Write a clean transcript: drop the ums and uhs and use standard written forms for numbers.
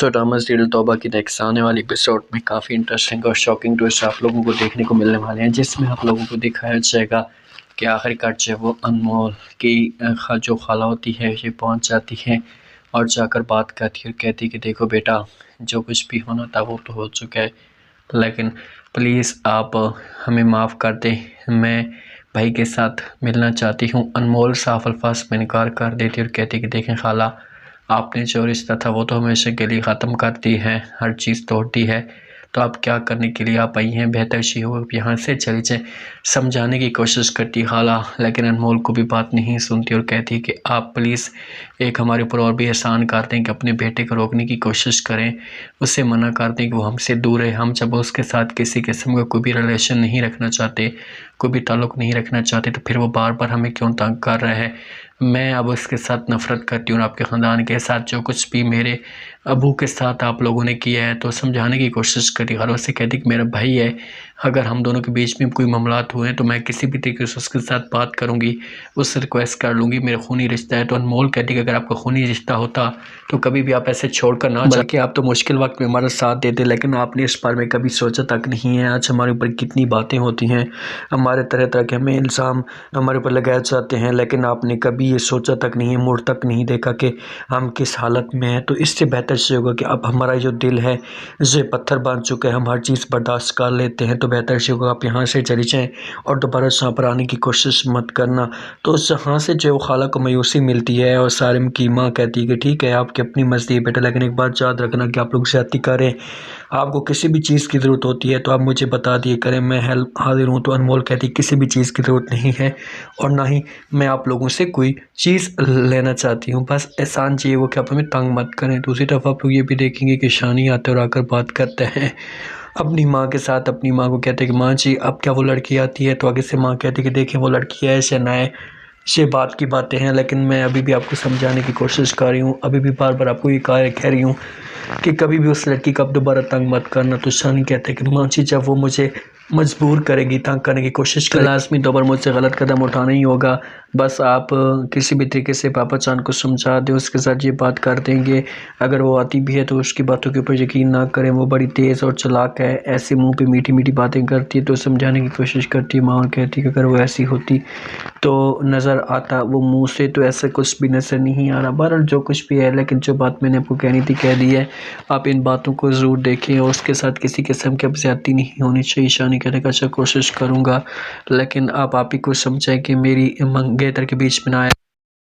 تو drama serial توبہ کی نیکسٹ آنے والی ایپیسوڈ میں کافی انٹرسٹنگ اور شاکنگ ٹوسٹ آپ لوگوں کو دیکھنے کو ملنے والے ہیں، جس میں آپ لوگوں کو دکھایا جائے گا کہ آخرکار جو وہ انمول کی جو خالہ ہوتی ہے یہ پہنچ جاتی ہے اور جا کر بات کرتی ہے اور کہتی کہ دیکھو بیٹا، جو کچھ بھی ہونا تھا وہ تو ہو چکا ہے، لیکن پلیز آپ ہمیں معاف کر دیں، میں بھائی کے ساتھ ملنا چاہتی ہوں۔ انمول صاف الفاظ میں انکار کر دیتی اور کہتی کہ دیکھیں خالہ، آپ نے جو رشتہ تھا وہ تو ہمیشہ کے لیے ختم کر دی ہے، ہر چیز توڑ دی ہے، تو آپ کیا کرنے کے لیے آپ آئی ہیں؟ بہتر ہی ہو یہاں سے چلی جائیں۔ سمجھانے کی کوشش کرتی خالہ، لیکن انمول کو بھی بات نہیں سنتی اور کہتی کہ آپ پلیز ایک ہمارے اوپر اور بھی احسان کر دیں کہ اپنے بیٹے کو روکنے کی کوشش کریں، اسے منع کر دیں کہ وہ ہم سے دور ہے۔ ہم جب اس کے ساتھ کسی قسم کا کوئی بھی ریلیشن نہیں رکھنا چاہتے، کوئی بھی تعلق نہیں رکھنا چاہتے، تو پھر وہ بار بار ہمیں کیوں تنگ کر رہے ہیں؟ میں اب اس کے ساتھ نفرت کرتی ہوں اور آپ کے خاندان کے ساتھ جو کچھ بھی میرے ابو کے ساتھ آپ لوگوں نے کیا ہے۔ تو سمجھانے کی کوشش کری اور اسے کہتی کہ میرا بھائی ہے، اگر ہم دونوں کے بیچ میں کوئی معاملات ہوئے ہیں تو میں کسی بھی طریقے سے اس کے ساتھ بات کروں گی، اس سے ریکویسٹ کر لوں گی، میرا خونی رشتہ ہے۔ تو انمول کہتی کہ اگر آپ کا خونی رشتہ ہوتا تو کبھی بھی آپ ایسے چھوڑ کر نہ، بلکہ آپ تو مشکل وقت میں ہمارا ساتھ دیتے، لیکن آپ نے اس بارے میں کبھی سوچا تک نہیں ہے۔ آج ہمارے اوپر کتنی باتیں ہوتی ہیں، ہمارے طرح طرح کے ہمیں الزام ہمارے اوپر لگائے جاتے ہیں، لیکن آپ نے کبھی یہ سوچا تک نہیں، موڑ تک نہیں دیکھا کہ ہم کس حالت میں ہیں۔ تو اس سے بہتر سے ہوگا کہ اب ہمارا جو دل ہے یہ پتھر بن چکا ہے، ہم ہر چیز برداشت کر لیتے ہیں، تو بہتر سے ہوگا آپ یہاں سے چلی جائیں اور دوبارہ یہاں پر آنے کی کوشش مت کرنا۔ تو یہاں سے جو خالہ کو مایوسی ملتی ہے اور سالم کی ماں کہتی ہے کہ ٹھیک ہے آپ کی اپنی مرضی ہے بیٹا، لیکن ایک بات یاد رکھنا کہ آپ لوگ زیادتی کریں، آپ کو کسی بھی چیز کی ضرورت ہوتی ہے تو آپ مجھے بتا دیے کریں، میں ہیلپ حاضر ہوں۔ تو انمول کہتی ہے کسی بھی چیز کی ضرورت نہیں ہے اور نہ ہی میں آپ لوگوں سے کوئی چیز لینا چاہتی ہوں، بس احسان چاہیے وہ کہ آپ ہمیں تنگ مت کریں۔ دوسری طرف آپ لوگ یہ بھی دیکھیں گے کہ شانی آتے اور آ کر بات کرتے ہیں اپنی ماں کے ساتھ، اپنی ماں کو کہتے ہیں کہ ماں جی اب کیا وہ لڑکی آتی ہے؟ تو آگے سے ماں کہتی ہے کہ دیکھیں وہ لڑکی ہے یا نہ ہے، یہ بات کی باتیں ہیں، لیکن میں ابھی بھی آپ کو سمجھانے کی کوشش کر رہی ہوں، ابھی بھی بار بار آپ کو یہ کہہ رہی ہوں کہ کبھی بھی اس لڑکی کا دوبارہ تنگ مت کرنا۔ تو شانی کہتے ہیں کہ ماں جی جب وہ مجھے مجبور کرے گی، تنگ کرنے کی کوشش کرے، لازمی طور پر مجھ سے غلط قدم اٹھانا ہی ہوگا، بس آپ کسی بھی طریقے سے پاپا جان کو سمجھا دیں، اس کے ساتھ یہ بات کر دیں گے، اگر وہ آتی بھی ہے تو اس کی باتوں کے اوپر یقین نہ کریں، وہ بڑی تیز اور چلاک ہے، ایسے منہ پہ میٹھی میٹھی باتیں کرتی ہے۔ تو سمجھانے کی کوشش کرتی ہے ماں اور کہتی ہے کہ اگر وہ ایسی ہوتی تو نظر آتا، وہ منہ سے تو ایسا کچھ بھی نظر نہیں آ رہا، بہرحال جو کچھ بھی ہے، لیکن جو بات میں نے آپ کو کہنی تھی کہہ دی ہے، آپ ان باتوں کو ضرور دیکھیں اور اس کے ساتھ کسی قسم کی زیادتی نہیں ہونی چاہیے۔ شانی کہنے کا اچھا کوشش کروں گا، لیکن آپ ہی کو سمجھائیں کہ میری منگیتر کے بیچ میں نہ آئے۔